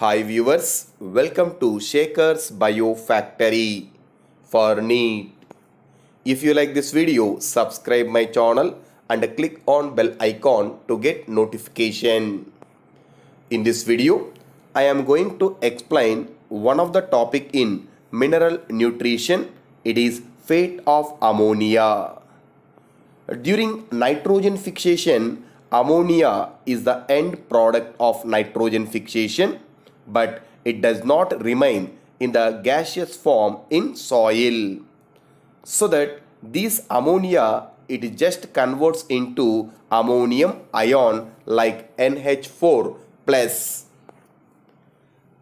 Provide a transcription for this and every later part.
Hi viewers, welcome to Shaker's Bio Factory for NEET. If you like this video, subscribe my channel and click on bell icon to get notification. In this video, I am going to explain one of the topic in mineral nutrition. It is fate of ammonia. During nitrogen fixation, ammonia is the end product of nitrogen fixation, but it does not remain in the gaseous form in soil. So that this ammonia, it just converts into ammonium ion like NH4 plus.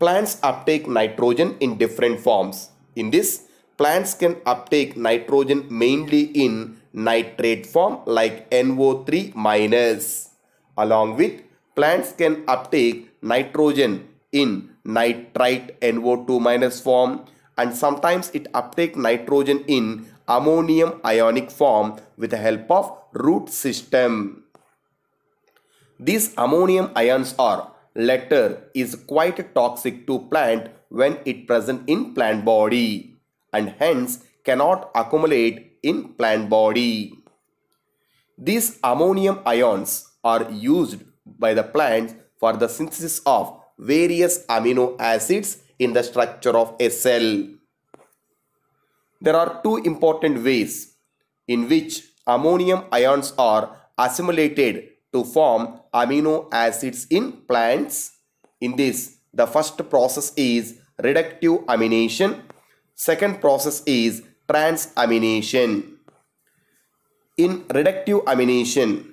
Plants uptake nitrogen in different forms. In this, plants can uptake nitrogen mainly in nitrate form like NO3 minus. Along with, plants can uptake nitrogen in nitrite NO2 minus form, and sometimes it uptake nitrogen in ammonium ionic form with the help of root system. These ammonium ions are latter is quite toxic to plant when it present in plant body and hence cannot accumulate in plant body. These ammonium ions are used by the plants for the synthesis of various amino acids in the structure of a cell. There are two important ways in which ammonium ions are assimilated to form amino acids in plants. In this, the first process is reductive amination. Second process is transamination. In reductive amination,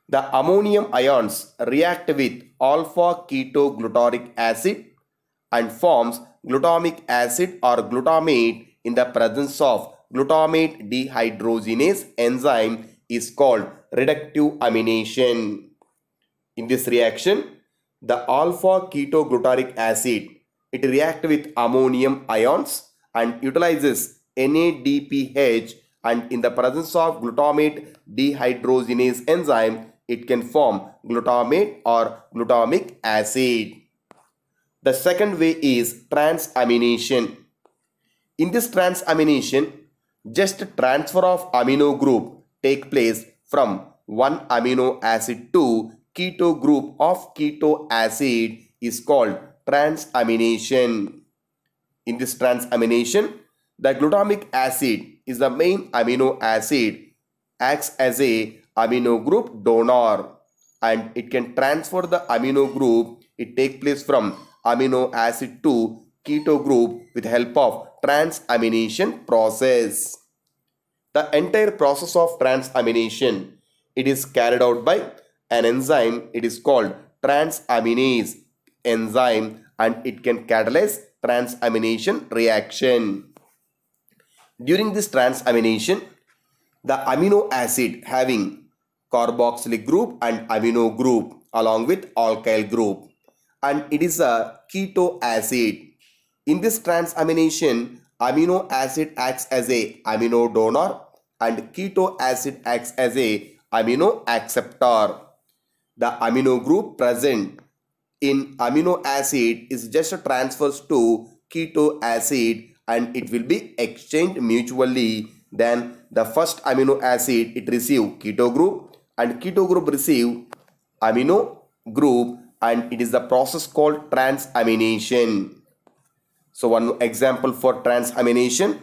the ammonium ions react with alpha ketoglutarate acid and forms glutamic acid or glutamate in the presence of glutamate dehydrogenase enzyme is called reductive amination. In this reaction, the alpha ketoglutarate acid, it reacts with ammonium ions and utilizes NADPH, and in the presence of glutamate dehydrogenase enzyme, it can form glutamate or glutamic acid. The second way is transamination. In this transamination, just transfer of amino group take place from one amino acid to keto group of keto acid is called transamination. In this transamination, the glutamic acid is the main amino acid, acts as a amino group donor, and it can transfer the amino group. It takes place from amino acid to keto group with help of transamination process. The entire process of transamination, it is carried out by an enzyme. It is called transaminase enzyme, and it can catalyze transamination reaction. During this transamination, the amino acid having carboxylic group and amino group along with alkyl group, and it is a keto acid. In this transamination, amino acid acts as a amino donor and keto acid acts as a amino acceptor. The amino group present in amino acid is just transfers to keto acid and it will be exchanged mutually. Then the first amino acid, it receive keto group and keto group receive amino group, and it is the process called transamination. So one example for transamination.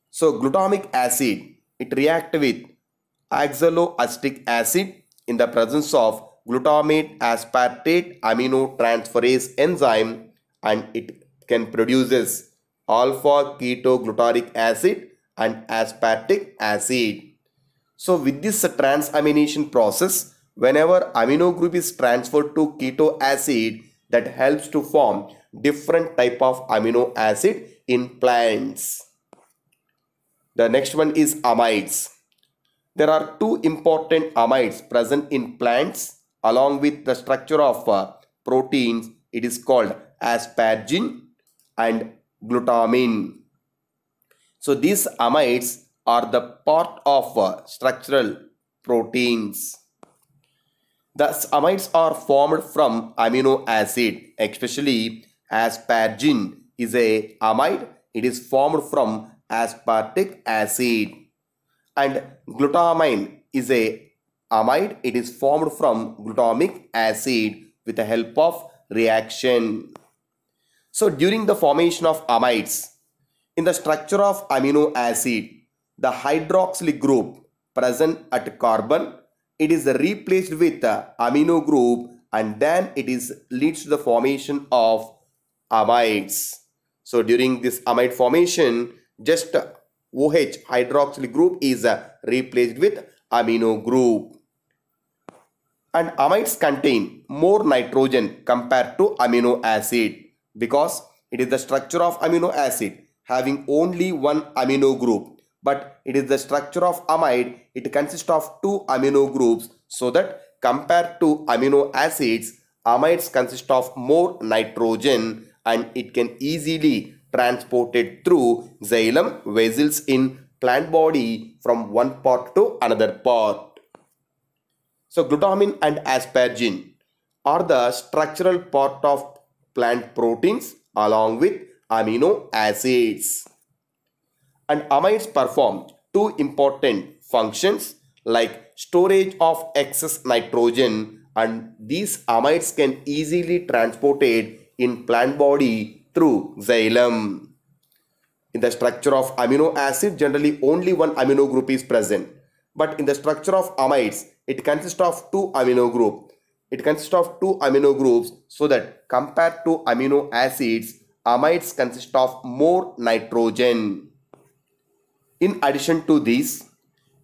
So glutamic acid, it reacts with oxaloacetic acid in the presence of glutamate aspartate aminotransferase enzyme, and it can produces alpha ketoglutarate acid and aspartic acid. So with this transamination process, whenever amino group is transferred to keto acid, that helps to form different type of amino acid in plants. The next one is amides. There are two important amides present in plants along with the structure of proteins. It is called asparagine and glutamine. So these amides are the part of structural proteins. The amides are formed from amino acid, especially Asparagine is a amide. It is formed from aspartic acid. And glutamine is a amide. It is formed from glutamic acid with the help of reaction. So during the formation of amides, in the structure of amino acid, the hydroxyl group present at carbon, it is replaced with the amino group, and then it leads to the formation of amides. So during this amide formation, just OH hydroxyl group is replaced with amino group. And amides contain more nitrogen compared to amino acid because it is the structure of amino acid having only one amino group, but it is the structure of amide, it consists of two amino groups, so that compared to amino acids, amides consist of more nitrogen and it can easily transported through xylem vessels in plant body from one part to another part. So glutamine and asparagine are the structural part of plant proteins along with amino acids. And amides perform two important functions like storage of excess nitrogen, and these amides can easily transported in plant body through xylem. In the structure of amino acid, generally only one amino group is present, but in the structure of amides, it consists of two amino groups. So that compared to amino acids, amides consist of more nitrogen. In addition to this,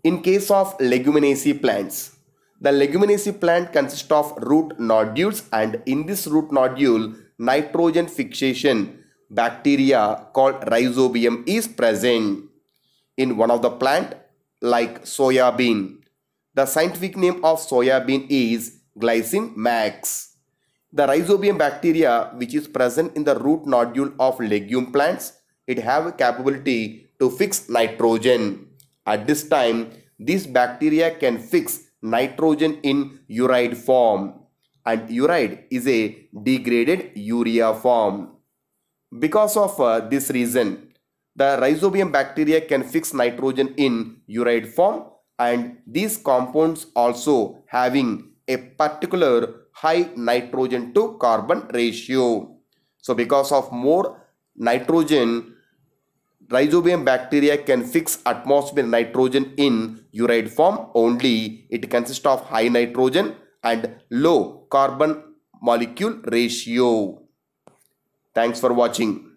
in case of leguminaceae plants, the leguminaceae plant consists of root nodules, and in this root nodule, nitrogen fixation bacteria called rhizobium is present. In one of the plant like soya bean, the scientific name of soya bean is Glycine max. The rhizobium bacteria which is present in the root nodule of legume plants, it have a capability to fix nitrogen. At this time, this bacteria can fix nitrogen in uride form, and uride is a degraded urea form. Because of this reason, the rhizobium bacteria can fix nitrogen in uride form, and these compounds also having a particular high nitrogen to carbon ratio. So because of more nitrogen, rhizobium bacteria can fix atmospheric nitrogen in uride form only. It consists of high nitrogen and low carbon molecule ratio. Thanks for watching.